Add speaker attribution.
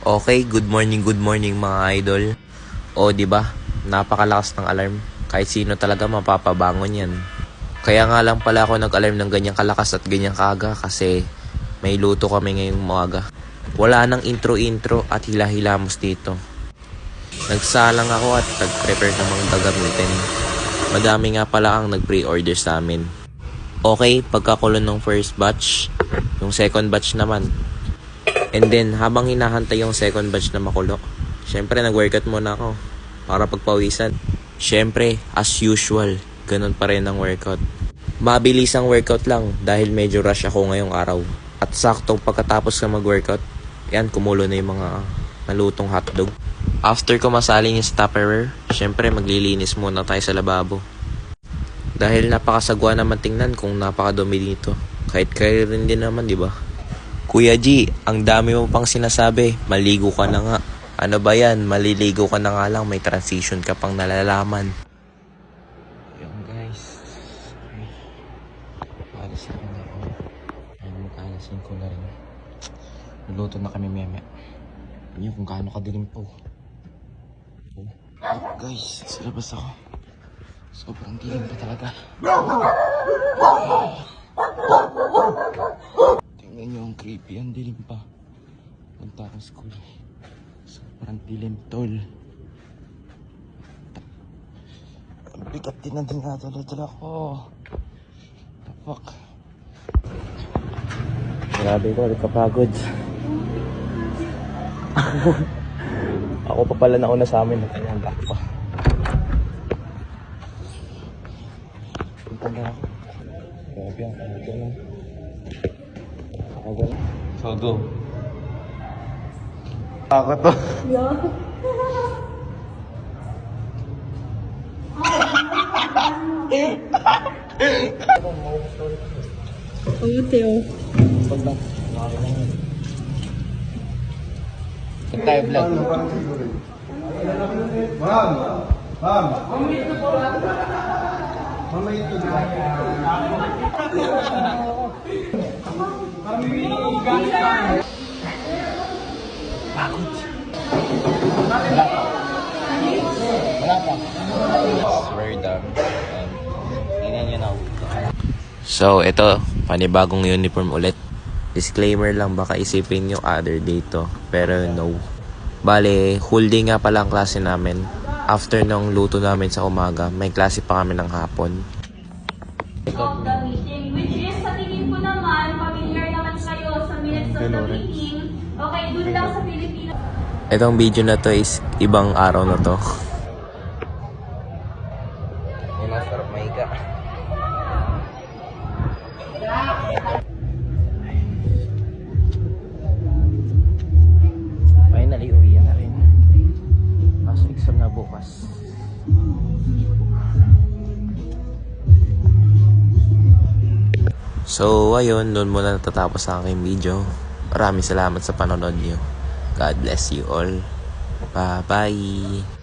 Speaker 1: Okay, good morning mga idol. O, di ba? Napakalakas ng alarm. Kahit sino talaga mapapabangon 'yan. Kaya nga lang pala ako nag-alarm ng ganyang kalakas at ganyang kaga kasi may luto kami ngayong umaga. Wala nang intro at hila-hilamos dito. Nagsalang ako at nag-prepare ng mga gagamitin. Madami nga pala ang nag-pre-order sa amin. Okay, pagkakulo ng first batch, yung second batch naman. And then, habang hinahantay yung second batch na makulo, syempre nag-workout muna ako para pagpawisan. Syempre, as usual, ganun pa rin ang workout. Mabilis ang workout lang dahil medyo rush ako ngayong araw. At sakto pagkatapos ka mag-workout, yan, kumulo na yung mga nalutong hotdog. After ko masalin yung Tupperware, syempre maglilinis muna tayo sa lababo. Dahil napakasagwa naman tingnan kung napakadumi dito. Kahit kayo rin din naman, di ba? Kuya G, ang dami mo pang sinasabi. Maligo ka na nga. Ano ba yan? Maliligo ka na nga lang. May transition ka pang nalalaman. Yung guys. Alisin ko na ako. Alisin ko na rin. Naluto na kami meme. Yun kung gaano kadilim po. Oh, guys, sa labas ako. Sobrang dilim pa talaga. Tingnan nyo ang creepy. Ang dilim pa. Punta akong school. Sobrang dilim, tol. Ang bigat din ang dinadala-dala ko. The fuck? Grabe ko, kapagod. Ako pa pala nauna sa amin. Nakanyanda pa. Punta na ako. Grabe ang kanya na. Ako na. So go. Ako to. Yeah.
Speaker 2: Panguteo.
Speaker 1: Paglang. Saan tayo vlog? Pagod. Wala pa. Very dumb. Tingnan nyo na. So, ito, panibagong uniform ulit. Disclaimer lang, baka isipin nyo other day to. Pero no. Bale, whole day nga pala ang klase namin. After nung luto namin sa umaga, may klase pa kami ng hapon.
Speaker 3: Of the meeting, which is sa tingin ko naman, familiar naman kayo sa minutes of the meeting. Okay, dun lang sa Pilipinas.
Speaker 1: Itong video na to is ibang araw na to. Yan ang sarap mahiga. Finally, uwi na rin. Mas exam na bukas. So, ayun, doon muna natatapos ang aking video. Maraming salamat sa panonood nyo. God bless you all. Bye-bye.